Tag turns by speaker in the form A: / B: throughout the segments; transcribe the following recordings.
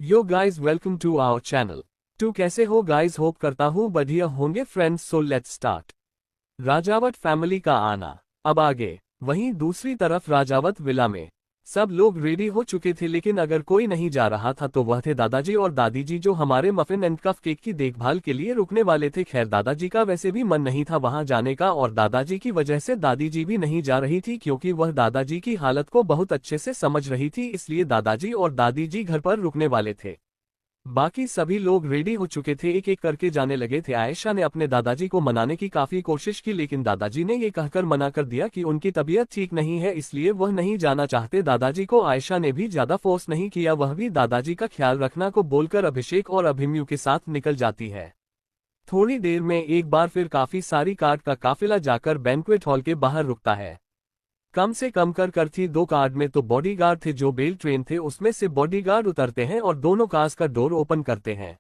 A: Yo guys welcome to our channel. तो कैसे हो गाइस, होप करता हूँ बढ़िया होंगे friends. So let's start. Rajawat family का आना। अब आगे वहीं दूसरी तरफ राजावत विला में सब लोग रेडी हो चुके थे, लेकिन अगर कोई नहीं जा रहा था तो वह थे दादाजी और दादी जी, जो हमारे मफिन एंड कप केक की देखभाल के लिए रुकने वाले थे। खैर दादाजी का वैसे भी मन नहीं था वहां जाने का, और दादाजी की वजह से दादी जी भी नहीं जा रही थी, क्योंकि वह दादाजी की हालत को बहुत अच्छे से समझ रही थी। इसलिए दादाजी और दादी जी घर पर रुकने वाले थे। बाकी सभी लोग रेडी हो चुके थे, एक एक करके जाने लगे थे। आयशा ने अपने दादाजी को मनाने की काफी कोशिश की, लेकिन दादाजी ने ये कहकर मना कर दिया कि उनकी तबीयत ठीक नहीं है, इसलिए वह नहीं जाना चाहते। दादाजी को आयशा ने भी ज्यादा फोर्स नहीं किया, वह भी दादाजी का ख्याल रखना को बोलकर अभिषेक और अभिमन्यु के साथ निकल जाती है। थोड़ी देर में एक बार फिर काफी सारी कार का काफिला जाकर बैंक्वेट हॉल के बाहर रुकता है। कम से कम कर थी दो कार में तो बॉडीगार्ड थे, जो बेल ट्रेन थे उसमें से बॉडीगार्ड उतरते हैं और दोनों कार्स का डोर ओपन करते हैं,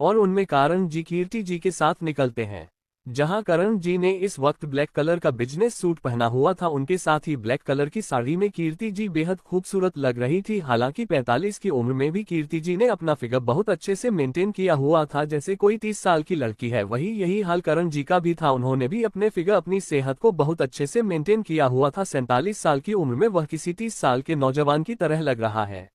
A: और उनमें करण जी कीर्ति जी के साथ निकलते हैं। जहां करण जी ने इस वक्त ब्लैक कलर का बिजनेस सूट पहना हुआ था, उनके साथ ही ब्लैक कलर की साड़ी में कीर्ति जी बेहद खूबसूरत लग रही थी। हालांकि 45 की उम्र में भी कीर्ति जी ने अपना फिगर बहुत अच्छे से मेंटेन किया हुआ था, जैसे कोई 30 साल की लड़की है। वही यही हाल करण जी का भी था, उन्होंने भी अपने फिगर अपनी सेहत को बहुत अच्छे से मेंटेन किया हुआ था। 47 साल की उम्र में वह किसी 30 साल के नौजवान की तरह लग रहा है।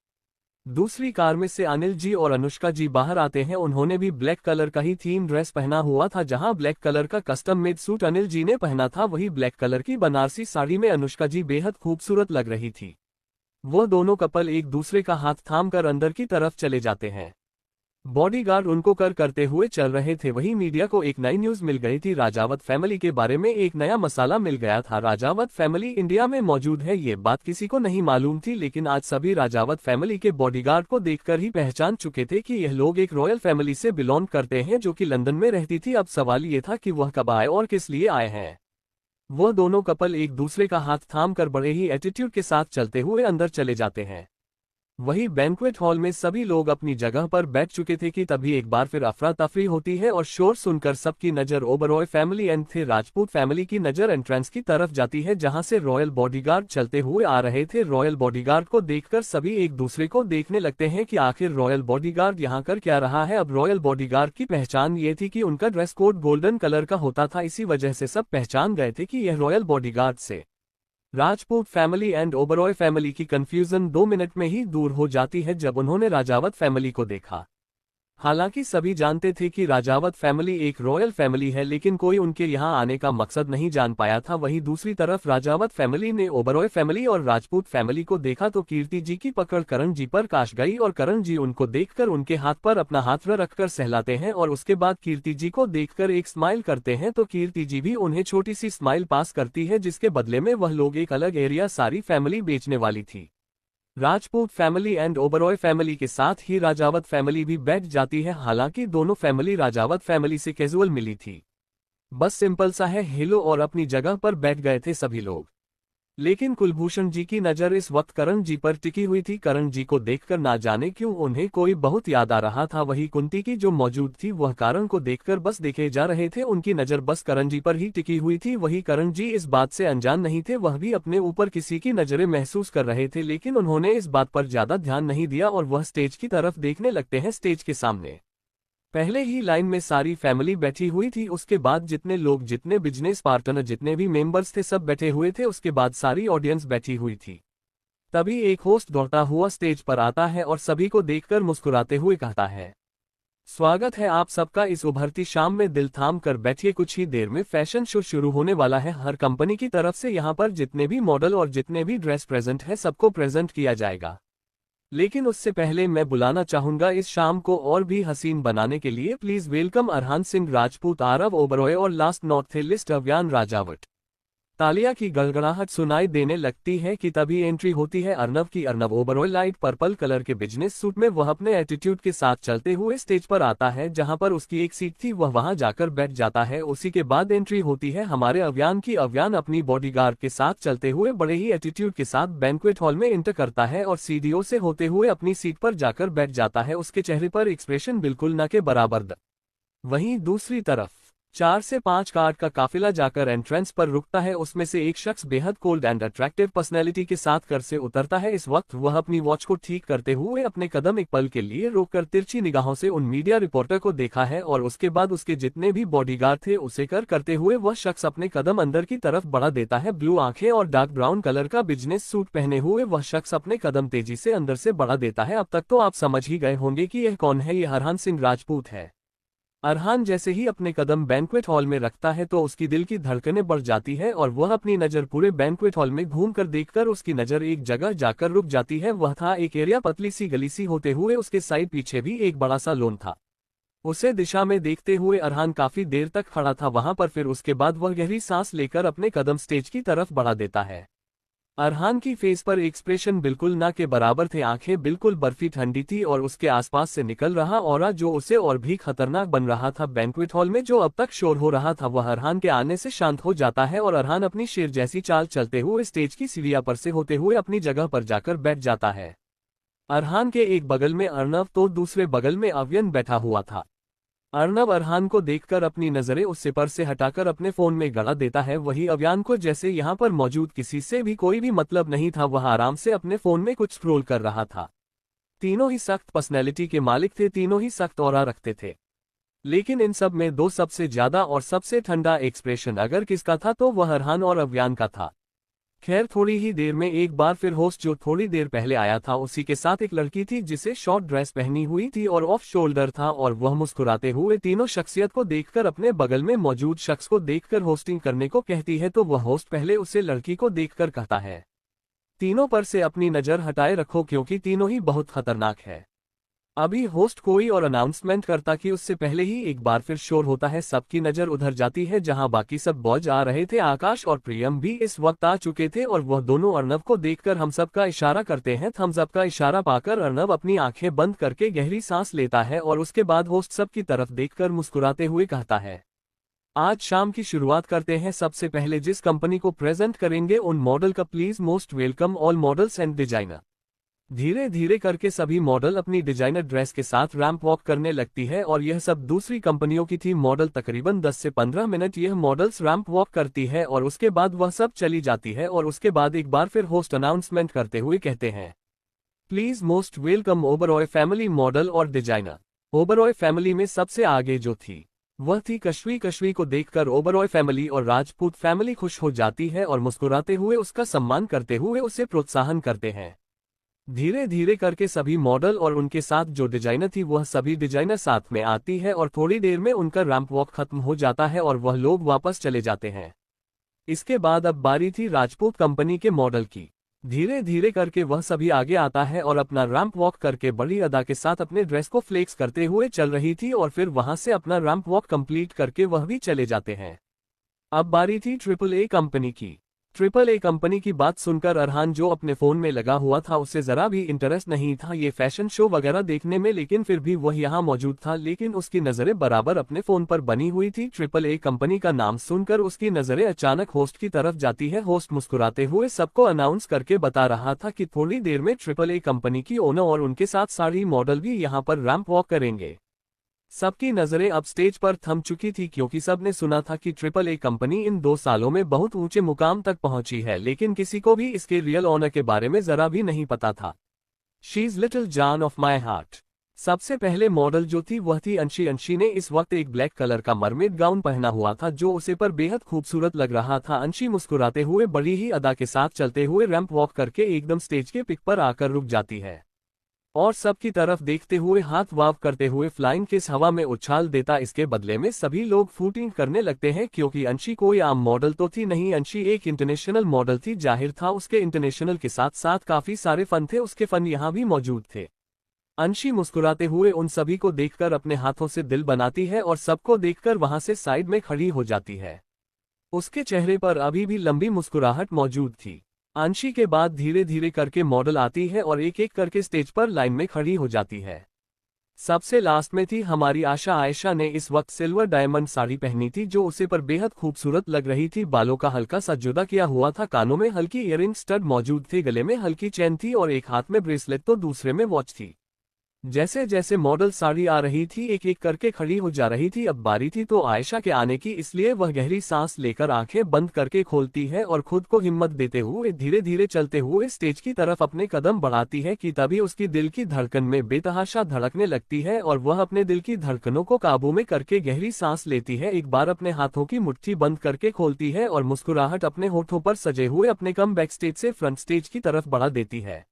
A: दूसरी कार में से अनिल जी और अनुष्का जी बाहर आते हैं, उन्होंने भी ब्लैक कलर का ही थीम ड्रेस पहना हुआ था। जहां ब्लैक कलर का custom made suit Anil ji ने पहना था, वही ब्लैक कलर की बनारसी साड़ी में अनुष्का जी बेहद खूबसूरत लग रही थी। वो दोनों कपल एक दूसरे का हाथ थाम कर अंदर की तरफ चले जाते हैं। बॉडीगार्ड उनको करते हुए चल रहे थे। वहीं मीडिया को एक नई न्यूज मिल गई थी, राजावत फैमिली के बारे में एक नया मसाला मिल गया था। राजावत फैमिली इंडिया में मौजूद है, ये बात किसी को नहीं मालूम थी, लेकिन आज सभी राजावत फैमिली के बॉडीगार्ड को देखकर ही पहचान चुके थे कि यह लोग एक रॉयल फैमिली से बिलोंग करते हैं, जो कि लंदन में रहती थी। अब सवाल ये था कि वह कब आए और किस लिए आए हैं। वह दोनों कपल एक दूसरे का हाथ थाम कर बड़े ही एटीट्यूड के साथ चलते हुए अंदर चले जाते हैं। वही बैंक्वेट हॉल में सभी लोग अपनी जगह पर बैठ चुके थे कि तभी एक बार फिर अफरा तफरी होती है, और शोर सुनकर सबकी नजर ओबरॉय फैमिली एंड थे राजपूत फैमिली की नजर एंट्रेंस की तरफ जाती है, जहां से रॉयल बॉडीगार्ड चलते हुए आ रहे थे। रॉयल बॉडीगार्ड को देखकर सभी एक दूसरे को देखने लगते हैं कि आखिर रॉयल बॉडीगार्ड यहाँ कर क्या रहा है। अब रॉयल बॉडीगार्ड की पहचान ये थी कि उनका ड्रेस कोड गोल्डन कलर का होता था, इसी वजह से सब पहचान गए थे कि यह रॉयल बॉडीगार्ड से Rajput family and Oberoi family की कंफ्यूजन 2 मिनट में ही दूर हो जाती है जब उन्होंने राजावत फैमिली को देखा। हालांकि सभी जानते थे कि राजावत फैमिली एक रॉयल फैमिली है, लेकिन कोई उनके यहाँ आने का मकसद नहीं जान पाया था। वहीं दूसरी तरफ राजावत फैमिली ने ओबरॉय फैमिली और राजपूत फैमिली को देखा तो कीर्ति जी की पकड़ करण जी पर काश गई, और करण जी उनको देखकर उनके हाथ पर अपना हाथ रखकर सहलाते हैं, और उसके बाद कीर्ति जी को देखकर एक स्माइल करते हैं, तो कीर्ति जी भी उन्हें छोटी सी स्माइल पास करती है, जिसके बदले में वह लोग एक अलग एरिया सारी फैमिली बेचने वाली थी। Rajput family and Oberoi family के साथ ही राजावत फैमिली भी बैठ जाती है। हालांकि दोनों फैमिली राजावत फैमिली से कैजुअल मिली थी, बस सिंपल सा है हेलो, और अपनी जगह पर बैठ गए थे सभी लोग। लेकिन कुलभूषण जी की नजर इस वक्त करण जी पर टिकी हुई थी। करण जी को देखकर ना जाने क्यों उन्हें कोई बहुत याद आ रहा था। वही कुंती की जो मौजूद थी, वह करण को देखकर बस देखे जा रहे थे, उनकी नजर बस करण जी पर ही टिकी हुई थी। वही करण जी इस बात से अनजान नहीं थे, वह भी अपने ऊपर किसी की नजरें महसूस कर रहे थे, लेकिन उन्होंने इस बात पर ज्यादा ध्यान नहीं दिया और वह स्टेज की तरफ देखने लगते हैं। स्टेज के सामने पहले ही लाइन में सारी फैमिली बैठी हुई थी, उसके बाद जितने लोग, जितने बिजनेस पार्टनर, जितने भी मेंबर्स थे सब बैठे हुए थे, उसके बाद सारी ऑडियंस बैठी हुई थी। तभी एक होस्ट दौड़ता हुआ स्टेज पर आता है और सभी को देखकर मुस्कुराते हुए कहता है, स्वागत है आप सबका इस उभरती शाम में, दिल थाम कर बैठिए, कुछ ही देर में फैशन शो शुरू होने वाला है। हर कंपनी की तरफ से यहाँ पर जितने भी मॉडल और जितने भी ड्रेस प्रेजेंट है सबको प्रेजेंट किया जाएगा, लेकिन उससे पहले मैं बुलाना चाहूंगा इस शाम को और भी हसीन बनाने के लिए, प्लीज वेलकम अरहान सिंह राजपूत, आरव ओबरॉय और लास्ट नॉट थे लिस्ट अव्यान राजावट। तालिया की गड़गड़ाहट सुनाई देने लगती है कि तभी एंट्री होती है अर्नव की। Arnav Oberoi light purple colour के बिजनेस सूट में वह अपने एटीट्यूड के साथ चलते हुए स्टेज पर आता है, जहां पर उसकी एक सीट थी, वह वहां जाकर बैठ जाता है। उसी के बाद एंट्री होती है हमारे अव्यान की। अव्यान अपनी बॉडीगार्ड के साथ चलते हुए बड़े ही एटीट्यूड के साथ बैंक्वेट हॉल में एंटर करता है और सीढ़ियों से होते हुए अपनी सीट पर जाकर बैठ जाता है। उसके चेहरे पर एक्सप्रेशन बिल्कुल न के बराबर। वहीं दूसरी तरफ 4 से 5 कार का काफिला जाकर एंट्रेंस पर रुकता है। उसमें से एक शख्स बेहद कोल्ड एंड अट्रैक्टिव पर्सनैलिटी के साथ कार से उतरता है। इस वक्त वह अपनी वॉच को ठीक करते हुए अपने कदम एक पल के लिए रोककर तिरछी निगाहों से उन मीडिया रिपोर्टर को देखा है और उसके बाद उसके जितने भी बॉडीगार्ड थे उसे करते हुए वह शख्स अपने कदम अंदर की तरफ बढ़ा देता है। ब्लू आंखें और डार्क ब्राउन कलर का बिजनेस सूट पहने हुए वह शख्स अपने कदम तेजी से अंदर से बढ़ा देता है। अब तक तो आप समझ ही गए होंगे कि यह कौन है, यह अरहान सिंह राजपूत है। अरहान जैसे ही अपने कदम बैंक्वेट हॉल में रखता है तो उसकी दिल की धड़कनें बढ़ जाती है और वह अपनी नज़र पूरे बैंक्वेट हॉल में घूमकर देखकर उसकी नज़र एक जगह जाकर रुक जाती है। वह था एक एरिया, पतली सी गली सी होते हुए उसके साइड पीछे भी एक बड़ा सा लॉन था। उसे दिशा में देखते हुए अरहान काफी देर तक खड़ा था वहां पर। फिर उसके बाद वह गहरी सांस लेकर अपने कदम स्टेज की तरफ बढ़ा देता है। अरहान की फेस पर एक्सप्रेशन बिल्कुल ना के बराबर थे, आंखें बिल्कुल बर्फी ठंडी थी और उसके आसपास से निकल रहा ऑरा जो उसे और भी खतरनाक बन रहा था। बैंक्वेट हॉल में जो अब तक शोर हो रहा था वह अरहान के आने से शांत हो जाता है और अरहान अपनी शेर जैसी चाल चलते हुए स्टेज की सीढ़ियां पर से होते हुए अपनी जगह पर जाकर बैठ जाता है। अरहान के एक बगल में अर्नव तो दूसरे बगल में अव्यन बैठा हुआ था। अर्नब अरहान को देखकर अपनी नजरें उससे पर से हटाकर अपने फोन में गड़ा देता है। वही अव्यान को जैसे यहाँ पर मौजूद किसी से भी कोई भी मतलब नहीं था, वह आराम से अपने फोन में कुछ स्क्रॉल कर रहा था। तीनों ही सख्त पर्सनैलिटी के मालिक थे, तीनों ही सख्त ऑरा रखते थे, लेकिन इन सब में दो सबसे ज्यादा और सबसे ठंडा एक्सप्रेशन अगर किसका था तो वह अरहान और अव्यान का था। खैर थोड़ी ही देर में एक बार फिर होस्ट जो थोड़ी देर पहले आया था उसी के साथ एक लड़की थी जिसे शॉर्ट ड्रेस पहनी हुई थी और ऑफ शोल्डर था और वह मुस्कुराते हुए तीनों शख्सियत को देखकर अपने बगल में मौजूद शख्स को देखकर होस्टिंग करने को कहती है। तो वह होस्ट पहले उसे लड़की को देखकर कहता है, तीनों पर से अपनी नजर हटाए रखो क्योंकि तीनों ही बहुत खतरनाक है। अभी होस्ट कोई और अनाउंसमेंट करता कि उससे पहले ही एक बार फिर शोर होता है। सबकी नजर उधर जाती है जहां बाकी सब बॉयज आ रहे थे। आकाश और प्रियम भी इस वक्त आ चुके थे और वह दोनों अर्नव को देखकर हम सब का इशारा करते हैं। थम्स अप का इशारा पाकर अर्नव अपनी आंखें बंद करके गहरी सांस लेता है और उसके बाद होस्ट सब की तरफ देखकर मुस्कुराते हुए कहता है, आज शाम की शुरुआत करते हैं। सबसे पहले जिस कंपनी को प्रेजेंट करेंगे उन मॉडल का please most welcome all models and designer. धीरे धीरे करके सभी मॉडल अपनी डिजाइनर ड्रेस के साथ रैंप वॉक करने लगती है और यह सब दूसरी कंपनियों की थी मॉडल। तकरीबन 10 से 15 मिनट यह मॉडल्स रैंप वॉक करती है और उसके बाद वह सब चली जाती है और उसके बाद एक बार फिर होस्ट अनाउंसमेंट करते हुए कहते हैं, please most welcome Oberoi family model और डिजाइनर। ओबरॉय फैमिली में सबसे आगे जो थी वह थी कश्वी। कश्वी को देखकर ओबरॉय फैमिली और राजपूत फैमिली खुश हो जाती है और मुस्कुराते हुए उसका सम्मान करते हुए उसे प्रोत्साहन करते हैं। धीरे धीरे करके सभी मॉडल और उनके साथ जो डिजाइनर थी वह सभी डिजाइनर साथ में आती है और थोड़ी देर में उनका रैंप वॉक खत्म हो जाता है और वह लोग वापस चले जाते हैं। इसके बाद अब बारी थी राजपूत कंपनी के मॉडल की। धीरे धीरे करके वह सभी आगे आता है और अपना रैंप वॉक करके बड़ी अदा के साथ अपने ड्रेस को फ्लेक्स करते हुए चल रही थी और फिर वहां से अपना रैंप वॉक कंप्लीट करके वह भी चले जाते हैं। अब बारी थी ट्रिपल ए कंपनी की। ट्रिपल ए कंपनी की बात सुनकर अरहान जो अपने फोन में लगा हुआ था उसे जरा भी इंटरेस्ट नहीं था ये फैशन शो वगैरह देखने में, लेकिन फिर भी वह यहाँ मौजूद था। लेकिन उसकी नजरें बराबर अपने फोन पर बनी हुई थी। ट्रिपल ए कंपनी का नाम सुनकर उसकी नजरें अचानक होस्ट की तरफ जाती है। होस्ट मुस्कुराते हुए सबको अनाउंस करके बता रहा था कि थोड़ी देर में ट्रिपल ए कंपनी की ओनर और उनके साथ सारी मॉडल भी यहाँ पर रैंप वॉक करेंगे। सबकी नजरें अब स्टेज पर थम चुकी थी क्योंकि सबने सुना था कि ट्रिपल ए कंपनी इन 2 सालों में बहुत ऊंचे मुकाम तक पहुंची है, लेकिन किसी को भी इसके रियल ओनर के बारे में जरा भी नहीं पता था। शी इज लिटिल जान ऑफ माई हार्ट। सबसे पहले मॉडल जो थी वह थी अंशी। अंशी ने इस वक्त एक ब्लैक कलर का मरमेड गाउन पहना हुआ था जो उसे पर बेहद खूबसूरत लग रहा था। अंशी मुस्कुराते हुए बड़ी ही अदा के साथ चलते हुए रैंप वॉक करके एकदम स्टेज के पिक पर आकर रुक जाती है और सबकी तरफ देखते हुए हाथ वाव करते हुए फ्लाइंग किस हवा में उछाल देता। इसके बदले में सभी लोग फूटिंग करने लगते हैं क्योंकि अंशी कोई आम मॉडल तो थी नहीं, अंशी एक इंटरनेशनल मॉडल थी। जाहिर था उसके इंटरनेशनल के साथ साथ काफी सारे फन थे, उसके फन यहाँ भी मौजूद थे। अंशी मुस्कुराते हुए उन सभी को देखकर अपने हाथों से दिल बनाती है और सबको देखकर वहां से साइड में खड़ी हो जाती है। उसके चेहरे पर अभी भी लंबी मुस्कुराहट मौजूद थी। अंशी के बाद धीरे धीरे करके मॉडल आती है और एक एक करके स्टेज पर लाइन में खड़ी हो जाती है। सबसे लास्ट में थी हमारी आशा। आयशा ने इस वक्त सिल्वर डायमंड साड़ी पहनी थी जो उसे पर बेहद खूबसूरत लग रही थी। बालों का हल्का सा जुदा किया हुआ था, कानों में हल्की इयररिंग स्टड मौजूद थे, गले में हल्की चेन थी और एक हाथ में ब्रेसलेट तो दूसरे में वॉच थी। जैसे जैसे मॉडल साड़ी आ रही थी एक एक करके खड़ी हो जा रही थी। अब बारी थी तो आयशा के आने की, इसलिए वह गहरी सांस लेकर आंखें बंद करके खोलती है और खुद को हिम्मत देते हुए धीरे धीरे चलते हुए स्टेज की तरफ अपने कदम बढ़ाती है कि तभी उसकी दिल की धड़कन में बेतहाशा धड़कने लगती है और वह अपने दिल की धड़कनों को काबू में करके गहरी सांस लेती है। एक बार अपने हाथों की मुट्ठी बंद करके खोलती है और मुस्कुराहट अपने होठों पर सजे हुए अपने कम बैक स्टेज से फ्रंट स्टेज की तरफ बढ़ा देती है।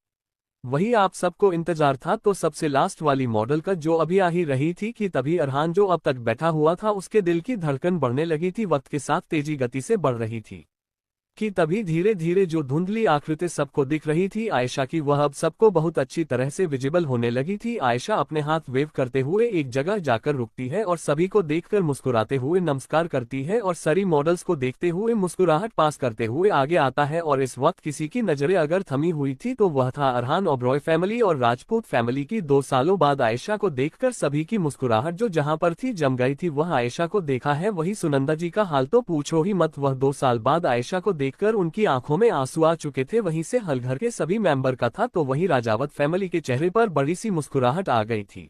A: वही आप सबको इंतजार था तो सबसे लास्ट वाली मॉडल का, जो अभी आ ही रही थी कि तभी अरहान जो अब तक बैठा हुआ था उसके दिल की धड़कन बढ़ने लगी थी, वक्त के साथ तेजी गति से बढ़ रही थी कि तभी धीरे धीरे जो धुंधली आकृति सबको दिख रही थी आयशा की, वह अब सबको बहुत अच्छी तरह से विजिबल होने लगी थी। आयशा अपने हाथ वेव करते हुए एक जगह जाकर रुकती है और सभी को देखकर मुस्कुराते हुए नमस्कार करती है और सारी मॉडल्स को देखते हुए मुस्कुराहट पास करते हुए आगे आता है। और इस वक्त किसी की नजरें अगर थमी हुई थी तो वह था अरहान ओबरॉय फैमिली और राजपूत फैमिली की। 2 सालों बाद आयशा को देखकर सभी की मुस्कुराहट जो जहां पर थी जम गई थी। वह आयशा को देखा है, वही सुनंदा जी का हाल तो पूछो ही मत। वह 2 साल बाद आयशा को देखकर उनकी आंखों में आंसू आ चुके थे। वहीं से हल घर के सभी मेंबर का था तो वहीं राजावत फैमिली के चेहरे पर बड़ी सी मुस्कुराहट आ गई थी।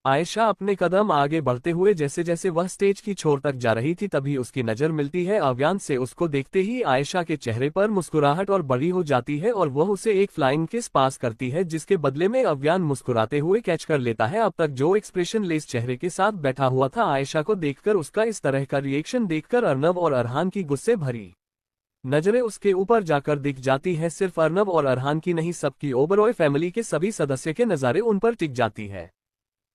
A: आयशा अपने कदम आगे बढ़ते हुए जैसे जैसे वह स्टेज की छोर तक जा रही थी तभी उसकी नजर मिलती है अव्यान से। उसको देखते ही आयशा के चेहरे पर मुस्कुराहट और बड़ी हो जाती है और वह उसे एक फ्लाइंग किस पास करती है, जिसके बदले में अव्यान मुस्कुराते हुए कैच कर लेता है। अब तक जो एक्सप्रेशन लेस चेहरे के साथ बैठा हुआ था आयशा को देखकर उसका इस तरह का रिएक्शन देखकर अर्नब और अरहान की गुस्से भरी नजरें उसके ऊपर जाकर दिख जाती है। सिर्फ अर्नब और अरहान की नहीं, सबकी ओबरॉय फैमिली के सभी सदस्य के नज़ारे उन पर टिक जाती है।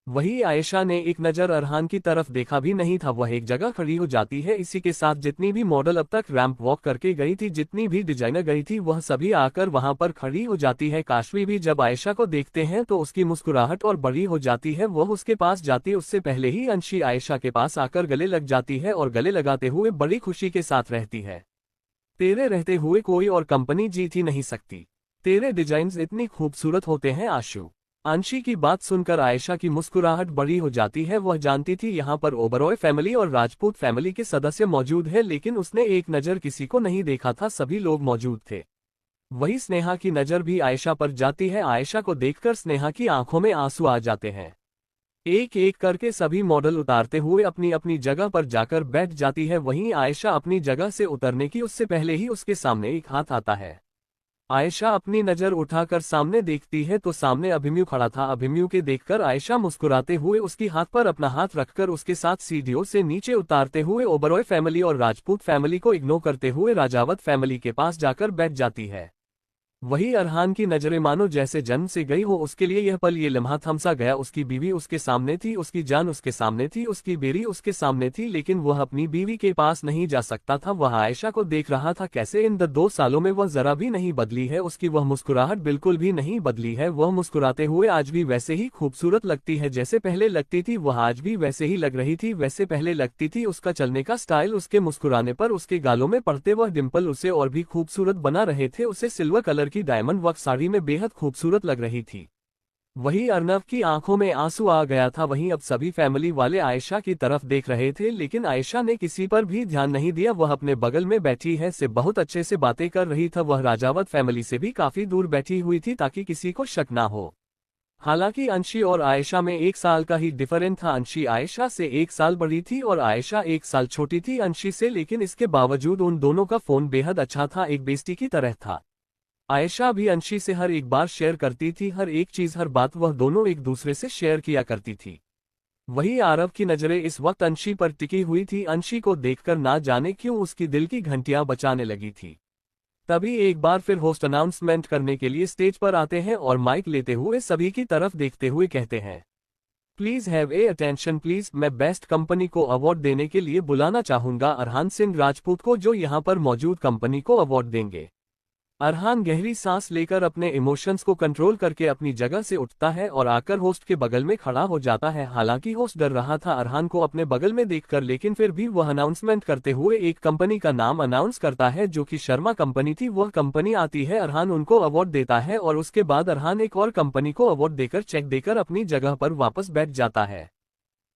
A: वही आयशा ने एक नज़र अरहान की तरफ देखा भी नहीं था, वह एक जगह खड़ी हो जाती है। इसी के साथ जितनी भी मॉडल अब तक रैंप वॉक करके गई थी, जितनी भी डिजाइनर गई थी, वह सभी आकर वहां पर खड़ी हो जाती है। काशवी भी जब आयशा को देखते हैं तो उसकी मुस्कुराहट और बड़ी हो जाती है। वह उसके पास जाती, उससे पहले ही अंशी आयशा के पास आकर गले लग जाती है और गले लगाते हुए बड़ी खुशी के साथ रहती है। तेरे रहते हुए कोई और कंपनी जीत ही नहीं सकती, तेरे डिजाइन्स इतनी खूबसूरत होते हैं आशु। अंशी की बात सुनकर आयशा की मुस्कुराहट बड़ी हो जाती है। वह जानती थी यहाँ पर ओबरॉय फैमिली और राजपूत फैमिली के सदस्य मौजूद हैं, लेकिन उसने एक नज़र किसी को नहीं देखा था, सभी लोग मौजूद थे। वही स्नेहा की नज़र भी आयशा पर जाती है। आयशा को देखकर स्नेहा की आंखों में आंसू आ जाते हैं। एक एक करके सभी मॉडल उतारते हुए अपनी अपनी जगह पर जाकर बैठ जाती है। वहीं आयशा अपनी जगह से उतरने की उससे पहले ही उसके सामने एक हाथ आता है। आयशा अपनी नजर उठाकर सामने देखती है तो सामने अभिमन्यु खड़ा था। अभिमन्यु के देखकर आयशा मुस्कुराते हुए उसकी हाथ पर अपना हाथ रखकर उसके साथ सीढ़ियों से नीचे उतारते हुए ओबरॉय फैमिली और राजपूत फैमिली को इग्नोर करते हुए राजावत फैमिली के पास जाकर बैठ जाती है। वही अरहान की नजरें मानो जैसे जन्म से गई हो, उसके लिए यह पल, ये लम्हा थमसा गया। उसकी बीवी उसके सामने थी, उसकी जान उसके सामने थी, उसकी बेरी उसके सामने थी, लेकिन वह अपनी बीवी के पास नहीं जा सकता था। वह आयशा को देख रहा था कैसे इन 2 सालों में वह जरा भी नहीं बदली है, उसकी वह मुस्कुराहट बिल्कुल भी नहीं बदली है। वह मुस्कुराते हुए आज भी वैसे ही खूबसूरत लगती है जैसे पहले लगती थी। वह आज भी वैसे ही लग रही थी वैसे पहले लगती थी। उसका चलने का स्टाइल, उसके मुस्कुराने पर उसके गालों में पड़ते वह डिम्पल उसे और भी खूबसूरत बना रहे थे। उसे सिल्वर कलर की डायमंड वर्क साड़ी में बेहद खूबसूरत लग रही थी। वही अर्नब की आंखों में आंसू आ गया था। वहीं अब सभी फैमिली वाले आयशा की तरफ देख रहे थे, लेकिन आयशा ने किसी पर भी ध्यान नहीं दिया। वह अपने बगल में बैठी है से बहुत अच्छे से बातें कर रही था। वह राजावत फैमिली से भी काफी दूर बैठी हुई थी ताकि किसी को शक ना हो। हालांकि अंशी और आयशा में 1 साल का ही डिफरेंट था। अंशी आयशा से 1 साल बड़ी थी और आयशा 1 साल छोटी थी अंशी से, लेकिन इसके बावजूद उन दोनों का फोन बेहद अच्छा था, एक बेस्टी की तरह था। आयशा भी अंशी से हर एक बार शेयर करती थी, हर एक चीज हर बात वह दोनों एक दूसरे से शेयर किया करती थी। वही आरव की नजरें इस वक्त अंशी पर टिकी हुई थी। अंशी को देखकर ना जाने क्यों उसकी दिल की घंटियां बजाने लगी थी। तभी एक बार फिर होस्ट अनाउंसमेंट करने के लिए स्टेज पर आते हैं और माइक लेते हुए सभी की तरफ देखते हुए कहते हैं, please have a attention please. मैं बेस्ट कंपनी को अवार्ड देने के लिए बुलाना चाहूंगा अरहान सिंह राजपूत को, जो यहाँ पर मौजूद कंपनी को अवार्ड देंगे। अरहान गहरी सांस लेकर अपने इमोशंस को कंट्रोल करके अपनी जगह से उठता है और आकर होस्ट के बगल में खड़ा हो जाता है। हालांकि होस्ट डर रहा था अरहान को अपने बगल में देखकर, लेकिन फिर भी वह अनाउंसमेंट करते हुए एक कंपनी का नाम अनाउंस करता है जो कि शर्मा कंपनी थी। वह कंपनी आती है, अरहान उनको अवार्ड देता है और उसके बाद अरहान एक और कंपनी को अवार्ड देकर चेक देकर अपनी जगह पर वापस बैठ जाता है।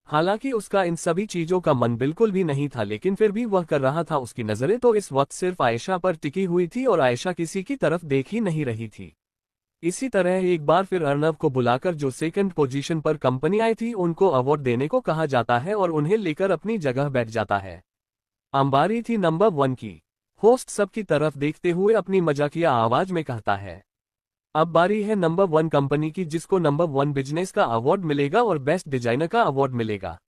A: हालांकि उसका इन सभी चीजों का मन बिल्कुल भी नहीं था, लेकिन फिर भी वह कर रहा था। उसकी नजरें तो इस वक्त सिर्फ आयशा पर टिकी हुई थी और आयशा किसी की तरफ देख ही नहीं रही थी। इसी तरह एक बार फिर अर्नव को बुलाकर जो सेकंड पोजीशन पर कंपनी आई थी उनको अवार्ड देने को कहा जाता है और उन्हें लेकर अपनी जगह बैठ जाता है। अंबारी थी नंबर 1 की। होस्ट सबकी तरफ देखते हुए अपनी मजाकिया आवाज में कहता है, अब बारी है नंबर 1 कंपनी की, जिसको नंबर 1 बिजनेस का अवार्ड मिलेगा और बेस्ट डिजाइनर का अवार्ड मिलेगा।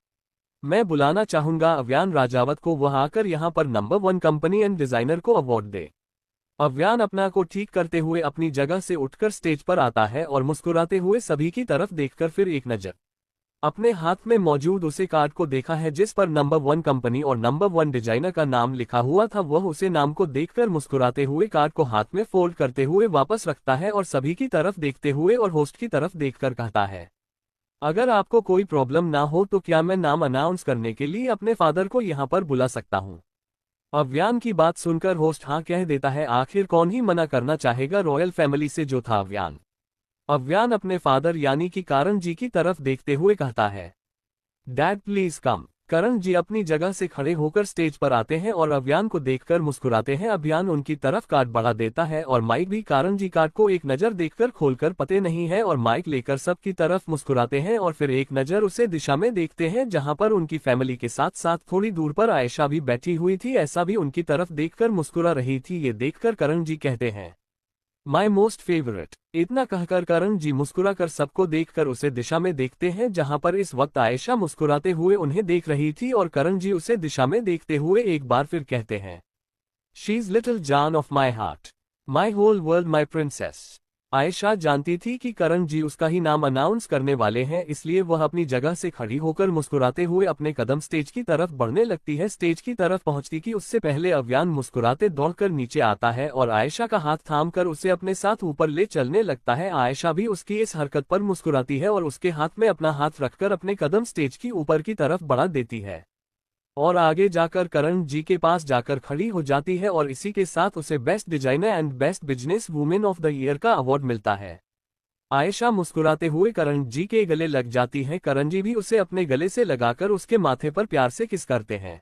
A: मैं बुलाना चाहूंगा अव्यान राजावत को, वह आकर यहां पर नंबर 1 कंपनी एंड डिजाइनर को अवार्ड दे। अव्यान अपना को ठीक करते हुए अपनी जगह से उठकर स्टेज पर आता है और मुस्कुराते हुए सभी की तरफ देखकर फिर एक नजर अपने हाथ में मौजूद उसे कार्ड को देखा है जिस पर नंबर 1 कंपनी और नंबर 1 डिजाइनर का नाम लिखा हुआ था। वह उसे नाम को देखकर मुस्कुराते हुए कार्ड को हाथ में फोल्ड करते हुए वापस रखता है और सभी की तरफ देखते हुए और होस्ट की तरफ देखकर कहता है, अगर आपको कोई प्रॉब्लम ना हो तो क्या मैं नाम अनाउंस करने के लिए अपने फादर को यहाँ पर बुला सकता हूँ। अव्यान की बात सुनकर होस्ट हाँ कह देता है। आखिर कौन ही मना करना चाहेगा रॉयल फैमिली से जो था अव्यान। अव्यान अपने फादर यानी कि करण जी की तरफ देखते हुए कहता है, डैड प्लीज कम। करण जी अपनी जगह से खड़े होकर स्टेज पर आते हैं और अव्यान को देखकर मुस्कुराते हैं। अव्यान उनकी तरफ कार्ड बढ़ा देता है और माइक भी करण जी कार्ड को एक नजर देखकर खोलकर पते नहीं है और माइक लेकर सबकी तरफ मुस्कुराते हैं और फिर एक नजर उसे दिशा में देखते हैं जहां पर उनकी फैमिली के साथ साथ थोड़ी दूर पर आयशा भी बैठी हुई थी। ऐसा भी उनकी तरफ देखकर मुस्कुरा रही थी। ये देखकर करण जी कहते हैं, माई मोस्ट फेवरेट। इतना कहकर करण जी मुस्कुराकर सबको देखकर उसे दिशा में देखते हैं जहां पर इस वक्त आयशा मुस्कुराते हुए उन्हें देख रही थी और करण जी उसे दिशा में देखते हुए एक बार फिर कहते हैं, शी इज लिटिल जान of my heart, my whole world my princess. Ayesha जानती थी कि करण जी उसका ही नाम अनाउंस करने वाले हैं, इसलिए वह अपनी जगह से खड़ी होकर मुस्कुराते हुए अपने कदम स्टेज की तरफ बढ़ने लगती है। स्टेज की तरफ पहुंचती कि उससे पहले अव्यान मुस्कुराते दौड़कर नीचे आता है और आयशा का हाथ थामकर उसे अपने साथ ऊपर ले चलने लगता है। आयशा भी उसकी इस हरकत पर मुस्कुराती है और उसके हाथ में अपना हाथ रखकर अपने कदम स्टेज की ऊपर की तरफ बढ़ा देती है और आगे जाकर करण जी के पास जाकर खड़ी हो जाती है और इसी के साथ उसे best designer and best business women of the year का अवार्ड मिलता है। आयशा मुस्कुराते हुए करण जी के गले लग जाती है। करण जी भी उसे अपने गले से लगाकर उसके माथे पर प्यार से किस करते हैं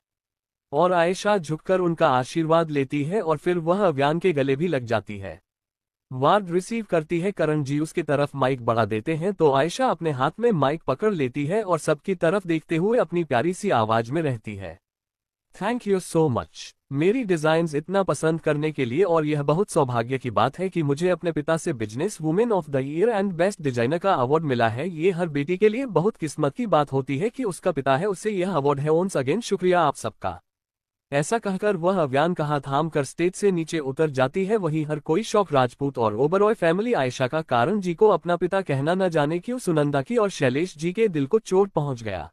A: और आयशा झुककर उनका आशीर्वाद लेती है और फिर वह अव्यान के गले भी लग जाती है। वार्ड रिसीव करती है। करण जी उसकी तरफ माइक बढ़ा देते हैं तो आयशा अपने हाथ में माइक पकड़ लेती है और सबकी तरफ देखते हुए अपनी प्यारी सी आवाज में रहती है, थैंक यू सो मच मेरी डिजाइन्स इतना पसंद करने के लिए। और यह बहुत सौभाग्य की बात है कि मुझे अपने पिता से business women of the year and best designer का अवार्ड मिला है। ये हर बेटी के लिए बहुत किस्मत की बात होती है कि उसका पिता है उसे यह अवार्ड है। ओन्स अगेन शुक्रिया आप सबका। ऐसा कहकर वह अव्यान का हाथ थाम कर स्टेज से नीचे उतर जाती है। वहीं हर कोई शौक राजपूत और ओबरॉय फैमिली आयशा का करण जी को अपना पिता कहना न जाने क्यों सुनंदा की और शैलेश जी के दिल को चोट पहुंच गया।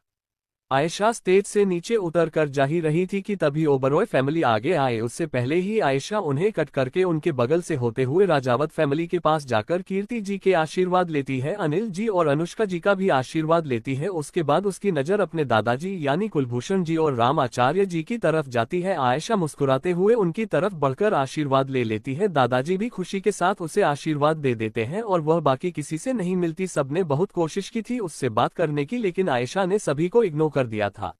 A: आयशा स्टेज से नीचे उतर कर जा ही रही थी कि तभी ओबरॉय फैमिली आगे आए। उससे पहले ही आयशा उन्हें कट करके उनके बगल से होते हुए राजावत फैमिली के पास जाकर कीर्ति जी के आशीर्वाद लेती है, अनिल जी और अनुष्का जी का भी आशीर्वाद लेती है। उसके बाद उसकी नजर अपने दादाजी यानी कुलभूषण जी और राम आचार्य जी की तरफ जाती है। आयशा मुस्कुराते हुए उनकी तरफ बढ़कर आशीर्वाद ले लेती है। दादाजी भी खुशी के साथ उसे आशीर्वाद दे देते हैं और वह बाकी किसी से नहीं मिलती। सबने बहुत कोशिश की थी उससे बात करने की, लेकिन आयशा ने सभी को इग्नोर कर दिया था।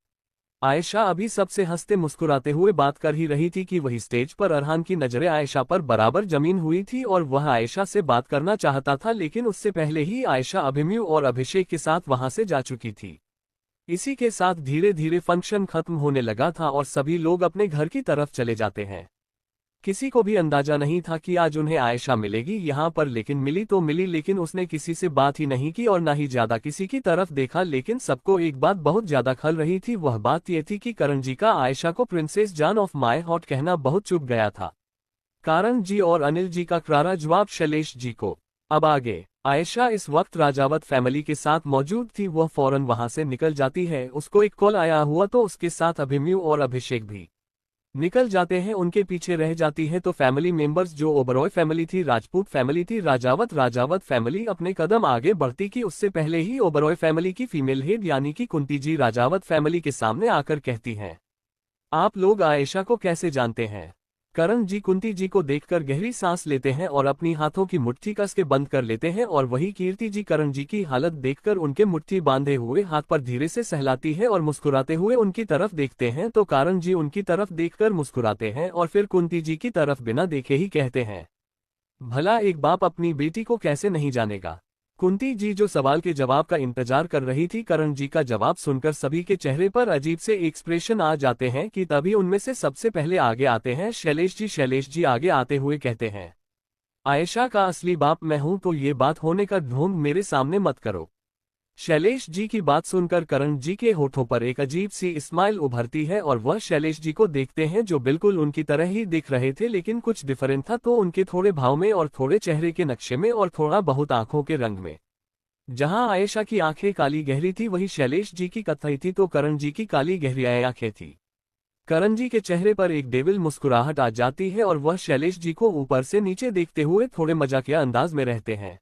A: आयशा अभी सबसे हंसते मुस्कुराते हुए बात कर ही रही थी कि वही स्टेज पर अरहान की नजरें आयशा पर बराबर जमीन हुई थी और वह आयशा से बात करना चाहता था, लेकिन उससे पहले ही आयशा अभिमन्यु और अभिषेक के साथ वहां से जा चुकी थी। इसी के साथ धीरे धीरे फंक्शन खत्म होने लगा था और सभी लोग अपने घर की तरफ चले जाते हैं। किसी को भी अंदाजा नहीं था कि आज उन्हें आयशा मिलेगी यहाँ पर, लेकिन मिली तो मिली, लेकिन उसने किसी से बात ही नहीं की और ना ही ज्यादा किसी की तरफ देखा। लेकिन सबको एक बात बहुत ज्यादा खल रही थी, वह बात यह थी कि करण जी का आयशा को प्रिंसेस जान ऑफ माय हार्ट कहना बहुत चुप गया था। करण जी और अनिल जी का करारा जवाब शैलेश जी को। अब आगे आयशा इस वक्त राजावत फैमिली के साथ मौजूद थी। वह फौरन वहां से निकल जाती है। उसको एक कॉल आया हुआ तो उसके साथ अभिमन्यु और अभिषेक भी निकल जाते हैं। उनके पीछे रह जाती है तो फैमिली मेंबर्स जो ओबरॉय फैमिली थी, राजपूत फैमिली थी, राजावत फैमिली अपने कदम आगे बढ़ती कि उससे पहले ही ओबरॉय फैमिली की फीमेल हेड यानी कि कुंती जी राजावत फैमिली के सामने आकर कहती हैं, आप लोग आयशा को कैसे जानते हैं। करण जी कुंती जी को देखकर गहरी सांस लेते हैं और अपनी हाथों की मुट्ठी कस के बंद कर लेते हैं और वही कीर्ति जी करण जी की हालत देखकर उनके मुट्ठी बांधे हुए हाथ पर धीरे से सहलाती है और मुस्कुराते हुए उनकी तरफ देखते हैं तो करण जी उनकी तरफ देखकर मुस्कुराते हैं और फिर कुंती जी की तरफ बिना देखे ही कहते हैं, भला एक बाप अपनी बेटी को कैसे नहीं जानेगा। कुंती जी जो सवाल के जवाब का इंतजार कर रही थी, करण जी का जवाब सुनकर सभी के चेहरे पर अजीब से एक्सप्रेशन आ जाते हैं कि तभी उनमें से सबसे पहले आगे आते हैं शैलेश जी। शैलेश जी आगे आते हुए कहते हैं, आयशा का असली बाप मैं हूं, तो ये बात होने का ढोंग मेरे सामने मत करो। शैलेश जी की बात सुनकर करण जी के होठों पर एक अजीब सी स्माइल उभरती है और वह शैलेश जी को देखते हैं जो बिल्कुल उनकी तरह ही दिख रहे थे, लेकिन कुछ डिफरेंट था तो उनके थोड़े भाव में और थोड़े चेहरे के नक्शे में और थोड़ा बहुत आंखों के रंग में। जहां आयशा की आंखें काली गहरी थी वहीं शैलेश जी की कत्थई थी, तो करण जी की काली गहरी आंखें थी। करण जी के चेहरे पर एक डेविल मुस्कुराहट आ जाती है और वह शैलेश जी को ऊपर से नीचे देखते हुए थोड़े मजाकिया अंदाज में रहते हैं।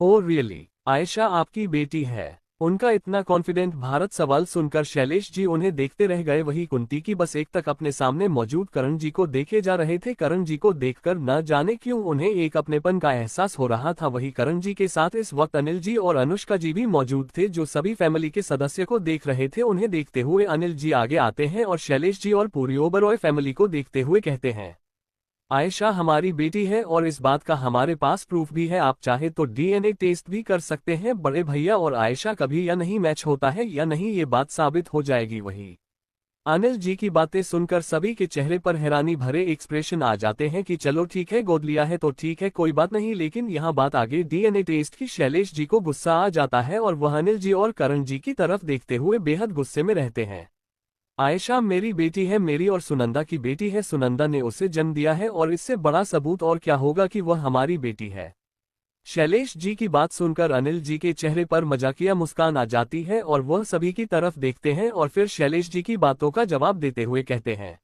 A: ओ रियली, आयशा आपकी बेटी है? उनका इतना कॉन्फिडेंट भारत सवाल सुनकर शैलेश जी उन्हें देखते रह गए। वही कुंती की बस एक तक अपने सामने मौजूद करण जी को देखे जा रहे थे। करण जी को देखकर न जाने क्यों उन्हें एक अपनेपन का एहसास हो रहा था। वही करण जी के साथ इस वक्त अनिल जी और अनुष्का जी भी मौजूद थे जो सभी फैमिली के सदस्य को देख रहे थे। उन्हें देखते हुए अनिल जी आगे आते हैं और शैलेश जी और पूरी ओबरॉय फैमिली को देखते हुए कहते हैं, आयशा हमारी बेटी है और इस बात का हमारे पास प्रूफ भी है। आप चाहे तो डीएनए टेस्ट भी कर सकते हैं। बड़े भैया और आयशा कभी या नहीं मैच होता है या नहीं, ये बात साबित हो जाएगी। वही अनिल जी की बातें सुनकर सभी के चेहरे पर हैरानी भरे एक्सप्रेशन आ जाते हैं कि चलो ठीक है, गोद लिया है तो ठीक है, कोई बात नहीं, लेकिन यहाँ बात आगे डीएनए टेस्ट की। शैलेश जी को गुस्सा आ जाता है और वह अनिल जी और करण जी की तरफ देखते हुए बेहद गुस्से में रहते हैं। आयशा मेरी बेटी है, मेरी और सुनंदा की बेटी है। सुनंदा ने उसे जन्म दिया है और इससे बड़ा सबूत और क्या होगा कि वह हमारी बेटी है। शैलेश जी की बात सुनकर अनिल जी के चेहरे पर मजाकिया मुस्कान आ जाती है और वह सभी की तरफ देखते हैं और फिर शैलेश जी की बातों का जवाब देते हुए कहते हैं,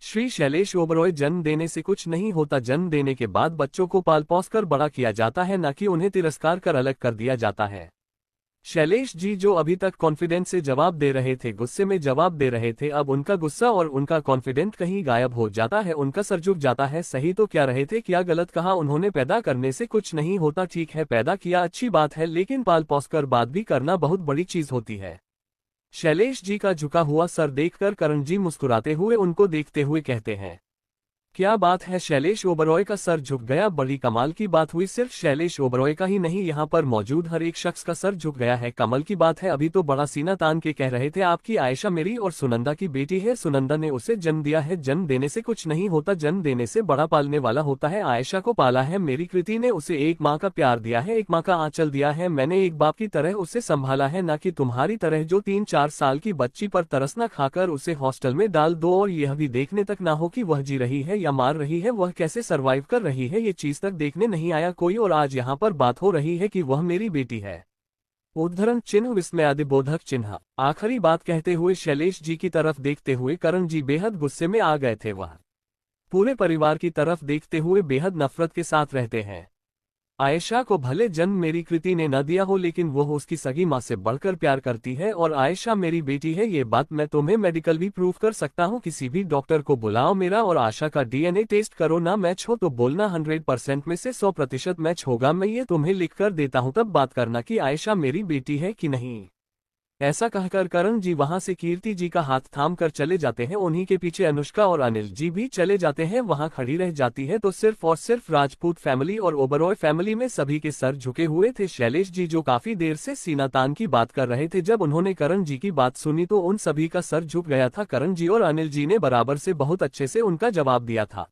A: श्री शैलेश ओबरॉय, जन्म देने से कुछ नहीं होता। जन्म देने के बाद बच्चों को पाल पोस कर बड़ा किया जाता है, न कि उन्हें तिरस्कार कर अलग कर दिया जाता है। शैलेश जी जो अभी तक कॉन्फिडेंस से जवाब दे रहे थे, गुस्से में जवाब दे रहे थे, अब उनका गुस्सा और उनका कॉन्फिडेंट कहीं गायब हो जाता है। उनका सर झुक जाता है। सही तो क्या रहे थे, क्या गलत कहा उन्होंने? पैदा करने से कुछ नहीं होता, ठीक है पैदा किया अच्छी बात है, लेकिन पाल पोस कर बात भी करना बहुत बड़ी चीज होती है। शैलेश जी का झुका हुआ सर देखकर करण जी मुस्कुराते हुए उनको देखते हुए कहते हैं, क्या बात है? शैलेश ओबरॉय का सर झुक गया। बड़ी कमाल की बात हुई। सिर्फ शैलेश ओबरॉय का ही नहीं, यहाँ पर मौजूद हर एक शख्स का सर झुक गया है। कमाल की बात है। अभी तो बड़ा सीना तान के कह रहे थे आपकी आयशा मेरी और सुनंदा की बेटी है, सुनंदा ने उसे जन्म दिया है। जन्म देने से कुछ नहीं होता, जन्म देने से बड़ा पालने वाला होता है। आयशा को पाला है मेरी कृति ने, उसे एक माँ का प्यार दिया है, एक माँ का आंचल दिया है। मैंने एक बाप की तरह उसे संभाला है, न कि तुम्हारी तरह जो 3-4 साल की बच्ची पर तरस न खाकर उसे हॉस्टल में डाल दो और यह भी देखने तक ना हो कि वह जी रही है या मार रही है, वह कैसे सरवाइव कर रही है, ये चीज तक देखने नहीं आया कोई। और आज यहाँ पर बात हो रही है कि वह मेरी बेटी है। उद्धरण चिन्ह विस्मयादिबोधक चिन्ह। आखिरी बात कहते हुए शैलेश जी की तरफ देखते हुए करण जी बेहद गुस्से में आ गए थे। वह पूरे परिवार की तरफ देखते हुए बेहद नफरत के साथ रहते हैं। आयशा को भले जन्म मेरी कृति ने न दिया हो, लेकिन वह उसकी सगी माँ से बढ़कर प्यार करती है और आयशा मेरी बेटी है। ये बात मैं तुम्हें मेडिकल भी प्रूव कर सकता हूँ। किसी भी डॉक्टर को बुलाओ, मेरा और आशा का डीएनए टेस्ट करो, ना मैच हो तो बोलना 100% में से 100% मैच होगा। मैं ये तुम्हें लिख कर देता हूँ, तब बात करना कि आयशा मेरी बेटी है कि नहीं। ऐसा कहकर करण जी वहां से कीर्ति जी का हाथ थाम कर चले जाते हैं। उन्हीं के पीछे अनुष्का और अनिल जी भी चले जाते हैं। वहां खड़ी रह जाती है तो सिर्फ और सिर्फ राजपूत फैमिली और ओबरॉय फैमिली में सभी के सर झुके हुए थे। शैलेश जी जो काफी देर से सीना तान की बात कर रहे थे, जब उन्होंने करण जी की बात सुनी तो उन सभी का सर झुक गया था। करण जी और अनिल जी ने बराबर से बहुत अच्छे से उनका जवाब दिया था,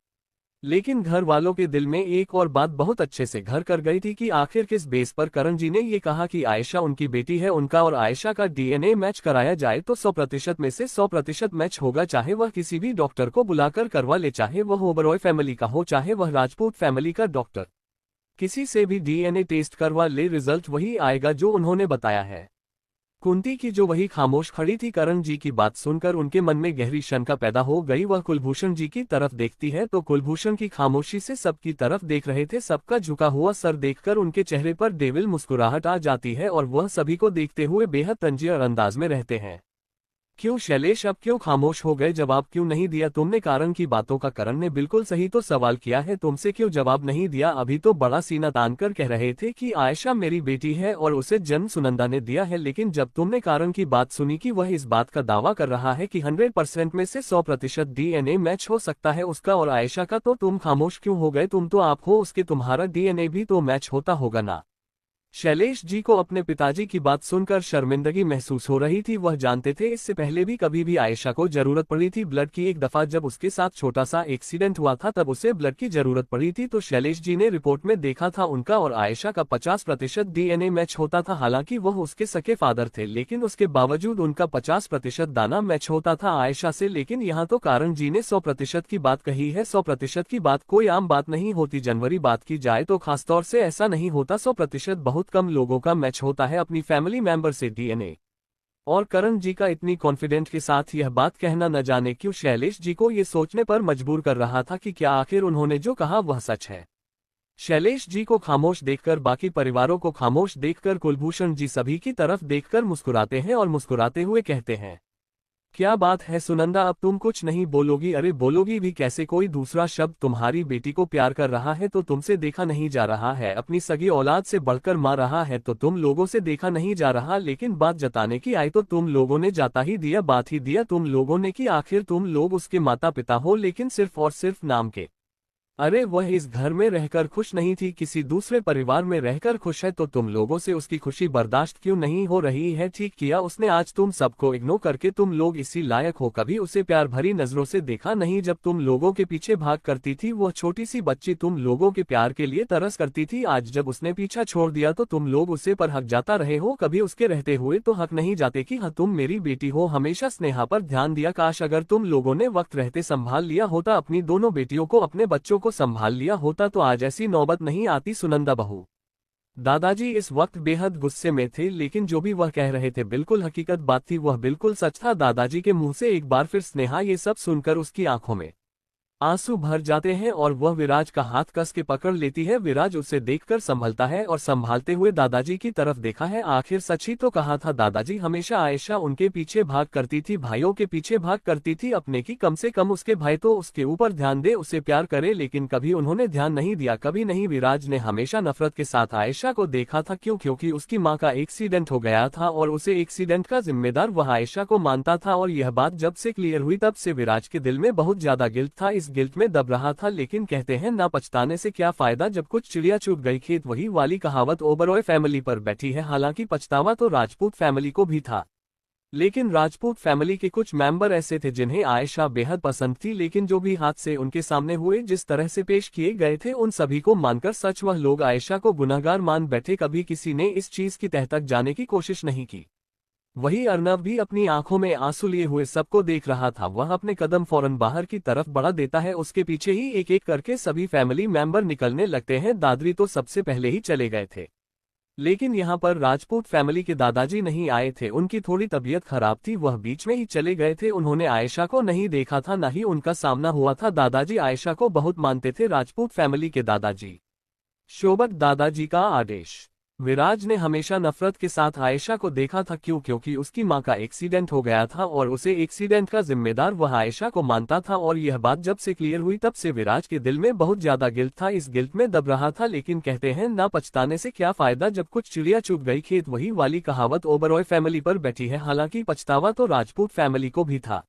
A: लेकिन घर वालों के दिल में एक और बात बहुत अच्छे से घर कर गई थी कि आखिर किस बेस पर करण जी ने ये कहा कि आयशा उनकी बेटी है। उनका और आयशा का डीएनए मैच कराया जाए तो 100% में से 100% मैच होगा, चाहे वह किसी भी डॉक्टर को बुलाकर करवा ले, चाहे वह ओबरॉय फैमिली का हो, चाहे वह राजपूत फैमिली का डॉक्टर। किसी से भी डीएनए टेस्ट करवा ले, रिजल्ट वही आएगा जो उन्होंने बताया है। कुंती की जो वही खामोश खड़ी थी, करण जी की बात सुनकर उनके मन में गहरी शंका पैदा हो गई। वह कुलभूषण जी की तरफ देखती है तो कुलभूषण की खामोशी से सबकी तरफ देख रहे थे। सबका झुका हुआ सर देखकर उनके चेहरे पर डेविल मुस्कुराहट आ जाती है और वह सभी को देखते हुए बेहद तंजीर अंदाज में रहते हैं। क्यों शैलेश अब क्यों खामोश हो गए, जवाब क्यों नहीं दिया तुमने? कारण की बातों का करण ने बिल्कुल सही तो सवाल किया है, तुमसे क्यों जवाब नहीं दिया? अभी तो बड़ा सीना तानकर कह रहे थे कि आयशा मेरी बेटी है और उसे जन्म सुनंदा ने दिया है, लेकिन जब तुमने कारण की बात सुनी कि वह इस बात का दावा कर रहा है कि 100% में से 100% DNA मैच हो सकता है उसका और आयशा का, तो तुम खामोश क्यों हो गए? तुम तो आप हो उसके, तुम्हारा DNA भी तो मैच होता होगा ना। शैलेश जी को अपने पिताजी की बात सुनकर शर्मिंदगी महसूस हो रही थी। वह जानते थे इससे पहले भी कभी भी आयशा को जरूरत पड़ी थी ब्लड की। एक दफा जब उसके साथ छोटा सा एक्सीडेंट हुआ था तब उसे ब्लड की जरूरत पड़ी थी, तो शैलेश जी ने रिपोर्ट में देखा था उनका और आयशा का 50% DNA मैच होता था। हालांकि वह उसके सके फादर थे, लेकिन उसके बावजूद उनका 50% दाना मैच होता था आयशा से। लेकिन यहाँ तो कारण जी ने 100% की बात कही है। 100% की बात कोई आम बात नहीं होती। जनवरी बात की जाए तो खासतौर से ऐसा नहीं होता। 100% बहुत कम लोगों का मैच होता है अपनी फैमिली मेंबर से DNA। और करण जी का इतनी कॉन्फिडेंट के साथ यह बात कहना न जाने क्यों शैलेश जी को ये सोचने पर मजबूर कर रहा था कि क्या आखिर उन्होंने जो कहा वह सच है। शैलेश जी को खामोश देखकर, बाकी परिवारों को खामोश देखकर कुलभूषण जी सभी की तरफ देखकर मुस्कुराते हैं और मुस्कुराते हुए कहते हैं, क्या बात है सुनंदा, अब तुम कुछ नहीं बोलोगी? अरे बोलोगी भी कैसे, कोई दूसरा शब्द? तुम्हारी बेटी को प्यार कर रहा है तो तुमसे देखा नहीं जा रहा है, अपनी सगी औलाद से बढ़कर मार रहा है तो तुम लोगों से देखा नहीं जा रहा, लेकिन बात जताने की आई तो तुम लोगों ने जाता ही दिया, बात ही दिया तुम लोगों ने कि आखिर तुम लोग उसके माता पिता हो, लेकिन सिर्फ और सिर्फ नाम के। अरे वह इस घर में रहकर खुश नहीं थी, किसी दूसरे परिवार में रहकर खुश है, तो तुम लोगों से उसकी खुशी बर्दाश्त क्यों नहीं हो रही है? ठीक किया उसने, आज तुम सबको इग्नोर करके तुम लोग इसी लायक हो। कभी उसे प्यार भरी नजरों से देखा नहीं जब तुम लोगों के पीछे भाग करती थी, वो छोटी सी बच्ची तुम लोगों के प्यार के लिए तरस करती थी। आज जब उसने पीछा छोड़ दिया तो तुम लोग उसे पर हक जाता रहे हो, कभी उसके रहते हुए तो हक नहीं जाते कि हाँ तुम मेरी बेटी हो। हमेशा स्नेहा पर ध्यान दिया, काश अगर तुम लोगों ने वक्त रहते संभाल लिया होता, अपनी दोनों बेटियों को, अपने बच्चों को संभाल लिया होता तो आज ऐसी नौबत नहीं आती। सुनंदा बहू। दादाजी इस वक्त बेहद गुस्से में थे, लेकिन जो भी वह कह रहे थे बिल्कुल हकीकत बात थी, वह बिल्कुल सच था। दादाजी के मुंह से एक बार फिर स्नेहा ये सब सुनकर उसकी आंखों में आंसू भर जाते हैं और वह विराज का हाथ कस के पकड़ लेती है। विराज उसे देखकर संभलता है और संभालते हुए दादाजी की तरफ देखा है। आखिर सच ही तो कहा था दादाजी, हमेशा आयशा उनके पीछे भाग करती थी, भाइयों के पीछे भाग करती थी अपने की, कम से कम उसके भाई तो उसके ऊपर ध्यान दे, उसे प्यार करे, लेकिन कभी उन्होंने ध्यान नहीं दिया, कभी नहीं। विराज ने हमेशा नफरत के साथ आयशा को देखा था। क्यों? क्योंकि उसकी माँ का एक्सीडेंट हो गया था और उसे एक्सीडेंट का जिम्मेदार वह आयशा को मानता था। और यह बात जब से क्लियर हुई तब से विराज के दिल में बहुत ज्यादा गिल्ट था, इस गिल्ट में दब रहा था। लेकिन कहते हैं ना पछताने से क्या फायदा, जब कुछ चिड़िया चुग गई खेत, वही वाली कहावत ओबरॉय फैमिली पर बैठी है। हालांकि पछतावा तो राजपूत फैमिली को भी था, लेकिन राजपूत फैमिली के कुछ मेंबर ऐसे थे जिन्हें आयशा बेहद पसंद थी, लेकिन जो भी हादसे उनके सामने हुए, जिस तरह से पेश किए गए थे, उन सभी को मानकर सच वह लोग आयशा को गुनहगार मान बैठे। कभी किसी ने इस चीज की तह तक जाने की कोशिश नहीं की। वही अर्नव भी अपनी आंखों में आंसू लिए हुए सबको देख रहा था। वह अपने कदम फौरन बाहर की तरफ बढ़ा देता है, उसके पीछे ही एक एक करके सभी फैमिली मेंबर निकलने लगते हैं। दादरी तो सबसे पहले ही चले गए थे, लेकिन यहाँ पर राजपूत फैमिली के दादाजी नहीं आए थे, उनकी थोड़ी तबीयत खराब थी, वह बीच में ही चले गए थे। उन्होंने आयशा को नहीं देखा था, न ही उनका सामना हुआ था। दादाजी आयशा को बहुत मानते थे, राजपूत फैमिली के दादाजी। शोभत दादाजी का आदेश। विराज ने हमेशा नफरत के साथ आयशा को देखा था। क्यों? क्योंकि उसकी मां का एक्सीडेंट हो गया था और उसे एक्सीडेंट का जिम्मेदार वह आयशा को मानता था। और यह बात जब से क्लियर हुई तब से विराज के दिल में बहुत ज्यादा गिल्ट था, इस गिल्ट में दब रहा था। लेकिन कहते हैं ना पछताने से क्या फायदा, जब कुछ चिड़िया चुग गई खेत, वही वाली कहावत ओबरॉय फैमिली पर बैठी है। हालांकि पछतावा तो राजपूत फैमिली को भी था,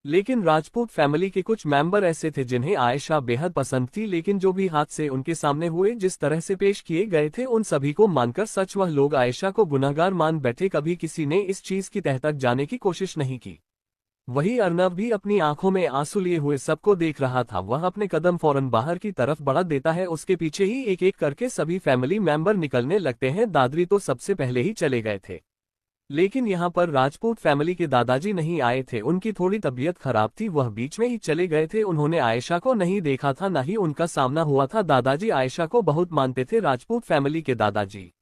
A: लेकिन राजपूत फैमिली के कुछ मेंबर ऐसे थे जिन्हें आयशा बेहद पसंद थी, लेकिन जो भी हादसे उनके सामने हुए, जिस तरह से पेश किए गए थे, उन सभी को मानकर सच वह लोग आयशा को गुनहगार मान बैठे। कभी किसी ने इस चीज की तह तक जाने की कोशिश नहीं की। वही अर्नव भी अपनी आंखों में आंसू लिए हुए सबको देख रहा था। वह अपने कदम फौरन बाहर की तरफ बढ़ा देता है, उसके पीछे ही एक एक करके सभी फैमिली मेंबर निकलने लगते हैं। दादरी तो सबसे पहले ही चले गए थे, लेकिन यहाँ पर राजपूत फैमिली के दादाजी नहीं आए थे, उनकी थोड़ी तबीयत खराब थी, वह बीच में ही चले गए थे। उन्होंने आयशा को नहीं देखा था, न ही उनका सामना हुआ था। दादाजी आयशा को बहुत मानते थे, राजपूत फैमिली के दादाजी।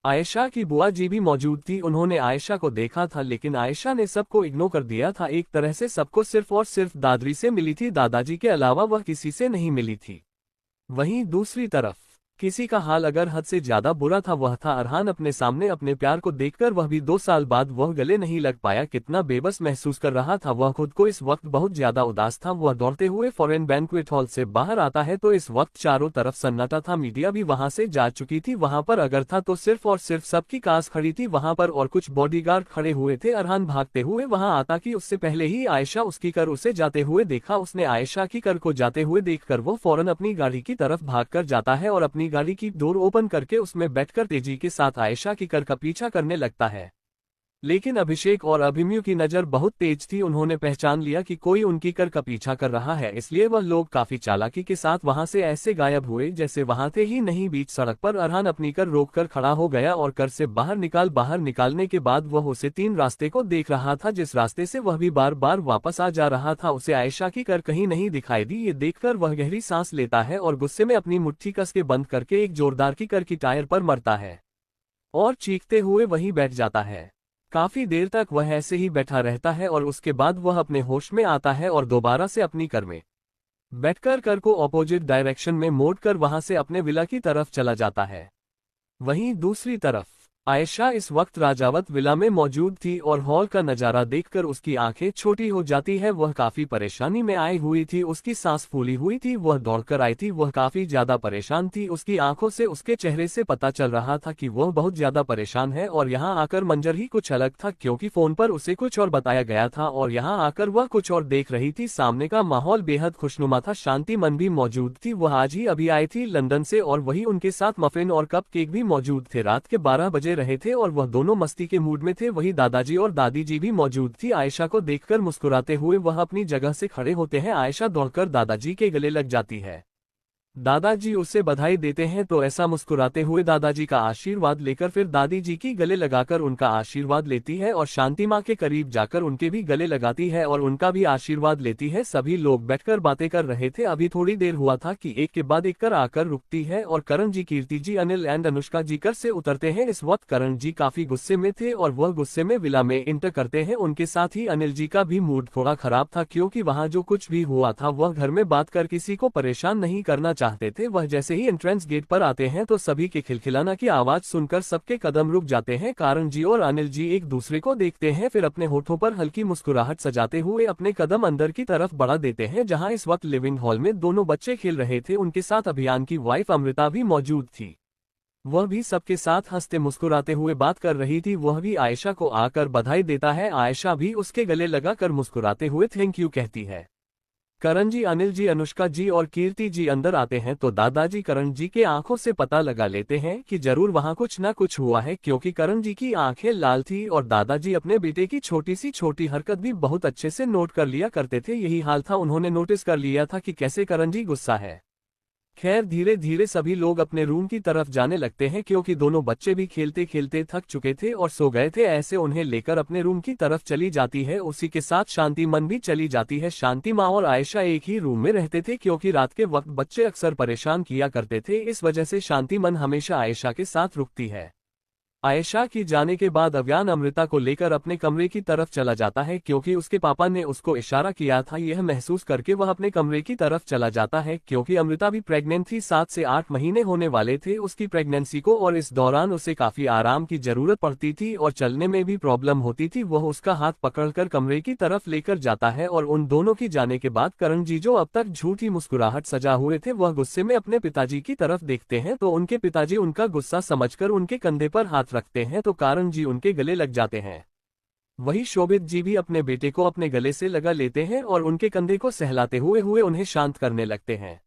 A: आयशा की बुआ जी भी मौजूद थी, उन्होंने आयशा को देखा था, लेकिन आयशा ने सबको इग्नोर कर दिया था। एक तरह से सबको सिर्फ और सिर्फ दादरी से मिली थी, दादाजी के अलावा वह किसी से नहीं मिली थी। वहीं दूसरी तरफ किसी का हाल अगर हद से ज्यादा बुरा था वह था अरहान। अपने सामने अपने प्यार को देखकर वह भी 2 साल बाद वह गले नहीं लग पाया। कितना बेबस महसूस कर रहा था वह खुद को। इस वक्त बहुत ज्यादा उदास था। वह दौड़ते हुए फॉरेन बैंक्वेट हॉल से बाहर आता है तो इस वक्त चारों तरफ सन्नाटा था। मीडिया भी वहां से जा चुकी थी। वहां पर अगर था तो सिर्फ और सिर्फ सबकी कास खड़ी थी वहां पर और कुछ बॉडीगार्ड खड़े हुए थे। अरहान भागते हुए वहां आता कि उससे पहले ही आयशा उसकी कर उसे जाते हुए देखा। उसने आयशा की कर को जाते हुए देखकर वो फौरन अपनी गाड़ी की तरफ भागकर जाता है और अपनी गाड़ी की डोर ओपन करके उसमें बैठकर तेजी के साथ आयशा की कर का पीछा करने लगता है। लेकिन अभिषेक और अभिमन्यु की नजर बहुत तेज थी। उन्होंने पहचान लिया कि कोई उनकी कर का पीछा कर रहा है, इसलिए वह लोग काफी चालाकी के साथ वहां से ऐसे गायब हुए जैसे वहां थे ही नहीं। बीच सड़क पर अरहान अपनी कर रोककर खड़ा हो गया और कर से बाहर निकालने के बाद वह उसे 3 रास्ते को देख रहा था। जिस रास्ते से वह भी बार बार वापस आ जा रहा था उसे आयशा की कर कहीं नहीं दिखाई दी। ये देखकर वह गहरी सांस लेता है और गुस्से में अपनी मुट्ठी कस के बंद करके एक जोरदार की कर की टायर पर मरता है और चीखते हुए वहीं बैठ जाता है। काफी देर तक वह ऐसे ही बैठा रहता है और उसके बाद वह अपने होश में आता है और दोबारा से अपनी कर में बैठकर कर को ऑपोजिट डायरेक्शन में मोड़कर वहां से अपने विला की तरफ चला जाता है। वहीं दूसरी तरफ आयशा इस वक्त राजावत विला में मौजूद थी और हॉल का नजारा देखकर उसकी आंखें छोटी हो जाती है। वह काफी परेशानी में आई हुई थी, उसकी सांस फूली हुई थी। वह दौड़कर आई थी, वह काफी ज्यादा परेशान थी। उसकी आंखों से उसके चेहरे से पता चल रहा था कि वह बहुत ज्यादा परेशान है और यहाँ आकर मंजर ही कुछ अलग था क्योंकि फोन पर उसे कुछ और बताया गया था और यहाँ आकर वह कुछ और देख रही थी। सामने का माहौल बेहद खुशनुमा था। शांति मन भी मौजूद थी, वह आज ही अभी आई थी लंदन से और वही उनके साथ मफिन और कप केक भी मौजूद थे। रात के 12 बजे रहे थे और वह दोनों मस्ती के मूड में थे। वही दादाजी और दादी जी भी मौजूद थी। आयशा को देखकर मुस्कुराते हुए वह अपनी जगह से खड़े होते हैं। आयशा दौड़कर दादाजी के गले लग जाती है। दादाजी उसे बधाई देते हैं तो ऐसा मुस्कुराते हुए दादाजी का आशीर्वाद लेकर फिर दादी जी की गले लगाकर उनका आशीर्वाद लेती है और शांति माँ के करीब जाकर उनके भी गले लगाती है और उनका भी आशीर्वाद लेती है। सभी लोग बैठकर बातें कर रहे थे। अभी थोड़ी देर हुआ था कि एक के बाद एक कर आकर रुकती है और करण जी, कीर्ति जी, अनिल एंड अनुष्का जी कर से उतरते हैं। इस वक्त करण जी काफी गुस्से में थे और वह गुस्से में विला में इंटर करते हैं। उनके साथ ही अनिल जी का भी मूड थोड़ा खराब था क्योंकि वहाँ जो कुछ भी हुआ था वह घर में बात कर किसी को परेशान नहीं करना चाहते थे। वह जैसे ही एंट्रेंस गेट पर आते हैं तो सभी के खिलखिलाना की आवाज सुनकर सबके कदम रुक जाते हैं। कारण जी और अनिल जी एक दूसरे को देखते हैं, फिर अपने होठों पर हल्की मुस्कुराहट सजाते हुए अपने कदम अंदर की तरफ बढ़ा देते हैं जहां इस वक्त लिविंग हॉल में दोनों बच्चे खेल रहे थे। उनके साथ अभियान की वाइफ अमृता भी मौजूद थी। वह भी सबके साथ हंसते मुस्कुराते हुए बात कर रही थी। वह भी आयशा को आकर बधाई देता है। आयशा भी उसके गले लगाकर मुस्कुराते हुए थैंक यू कहती है। करण जी, अनिल जी, अनुष्का जी और कीर्ति जी अंदर आते हैं तो दादाजी करण जी के आंखों से पता लगा लेते हैं कि जरूर वहां कुछ ना कुछ हुआ है क्योंकि करण जी की आंखें लाल थी और दादाजी अपने बेटे की छोटी सी छोटी हरकत भी बहुत अच्छे से नोट कर लिया करते थे। यही हाल था, उन्होंने नोटिस कर लिया था कि कैसे करण जी गुस्सा है। खैर धीरे धीरे सभी लोग अपने रूम की तरफ जाने लगते हैं क्योंकि दोनों बच्चे भी खेलते खेलते थक चुके थे और सो गए थे। ऐसे उन्हें लेकर अपने रूम की तरफ चली जाती है। उसी के साथ शांति मन भी चली जाती है। शांति माँ और आयशा एक ही रूम में रहते थे क्योंकि रात के वक्त बच्चे अक्सर परेशान किया करते थे, इस वजह से शांति मन हमेशा आयशा के साथ रुकती है। आयशा की जाने के बाद अव्यान अमृता को लेकर अपने कमरे की तरफ चला जाता है क्योंकि उसके पापा ने उसको इशारा किया था। यह महसूस करके वह अपने कमरे की तरफ चला जाता है क्योंकि अमृता भी प्रेग्नेंट थी। 7 से 8 महीने होने वाले थे उसकी प्रेगनेंसी को और इस दौरान उसे काफी आराम की जरूरत पड़ती थी और चलने में भी प्रॉब्लम होती थी। वह उसका हाथ पकड़कर कमरे की तरफ लेकर जाता है और उन दोनों की जाने के बाद करण जी जो अब तक झूठी मुस्कुराहट सजा हुए थे वह गुस्से में अपने पिताजी की तरफ देखते हैं तो उनके पिताजी उनका गुस्सा समझकर उनके कंधे पर हाथ रखते हैं तो कारण जी उनके गले लग जाते हैं। वही शोभित जी भी अपने बेटे को अपने गले से लगा लेते हैं और उनके कंधे को सहलाते हुए उन्हें शांत करने लगते हैं।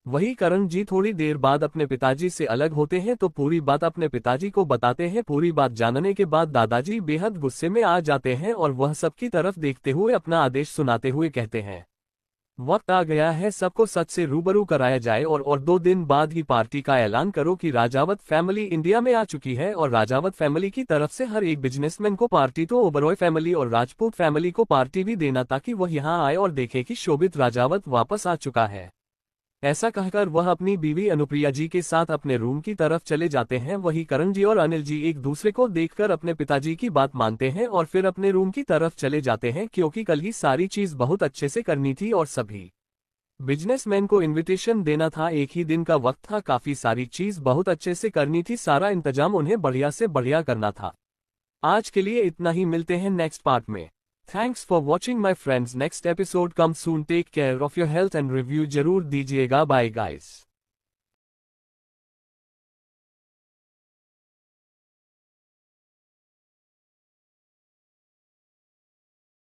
A: वही करण जी थोड़ी देर बाद अपने पिताजी से अलग होते हैं तो पूरी बात अपने पिताजी को बताते हैं। पूरी बात जानने के बाद दादाजी बेहद गुस्से में आ जाते हैं और वह सबकी तरफ देखते हुए अपना आदेश सुनाते हुए कहते हैं, वक्त आ गया है सबको सच से रूबरू कराया जाए और 2 दिन बाद ही पार्टी का ऐलान करो कि राजावत फैमिली इंडिया में आ चुकी है और राजावत फैमिली की तरफ से हर एक बिजनेसमैन को पार्टी तो ओबरॉय फैमिली और राजपूत फैमिली को पार्टी भी देना ताकि वह यहाँ आए और देखे कि शोभित राजावत वापस आ चुका है। ऐसा कहकर वह अपनी बीवी अनुप्रिया जी के साथ अपने रूम की तरफ चले जाते हैं। वही करण जी और अनिल जी एक दूसरे को देखकर अपने पिताजी की बात मानते हैं और फिर अपने रूम की तरफ चले जाते हैं क्योंकि कल ही सारी चीज बहुत अच्छे से करनी थी और सभी बिजनेसमैन को इनविटेशन देना था, एक ही दिन का वक्त था, काफी सारी चीज बहुत अच्छे से करनी थी, सारा इंतजाम उन्हें बढ़िया से बढ़िया करना था। आज के लिए इतना ही, मिलते हैं नेक्स्ट पार्ट में। Thanks for watching my friends, next episode come soon, take care of your health and review जरूर दीजिएगा। Bye guys.